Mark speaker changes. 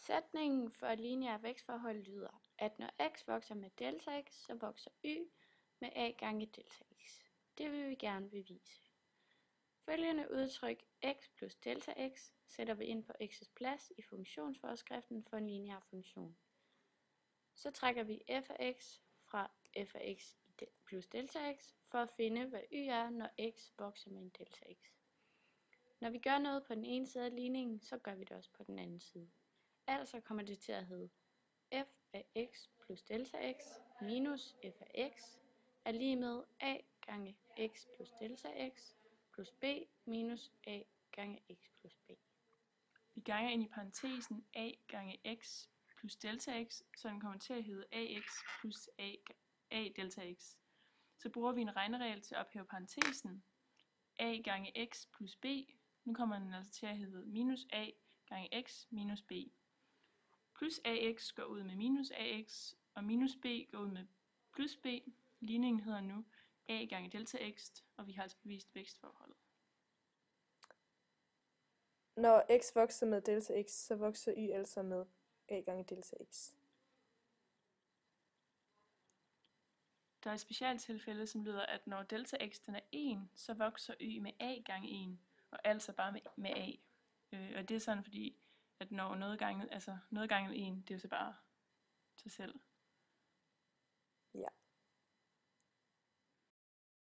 Speaker 1: Sætningen for et lineært vækstforhold lyder, at når x vokser med delta x, så vokser y med a gange delta x. Det vil vi gerne bevise. Følgende udtryk x plus delta x sætter vi ind på x's plads i funktionsforskriften for en lineær funktion. Så trækker vi f af x fra f af x plus delta x for at finde, hvad y er, når x vokser med en delta x. Når vi gør noget på den ene side af ligningen, så gør vi det også på den anden side. Altså kommer det til at hedde f af x plus delta x minus f af x er lige med a gange x plus delta x plus b minus a gange x plus b.
Speaker 2: Vi ganger ind i parentesen a gange x plus delta x, så den kommer til at hedde ax plus a delta x. Så bruger vi en regneregel til at ophæve parentesen a gange x plus b. Nu kommer den altså til at hedde minus a gange x minus b. Plus ax går ud med minus ax, og minus b går ud med plus b. Ligningen hedder nu a gange delta x, og vi har altså bevist vækstforholdet.
Speaker 3: Når x vokser med delta x, så vokser y altså med a gange delta x.
Speaker 2: Der er et specialtilfælde, som lyder, at når delta x den er 1, så vokser y med a gange 1, og altså bare med a. Og det er sådan, fordi at når noget gange 1, det er jo så bare sig selv.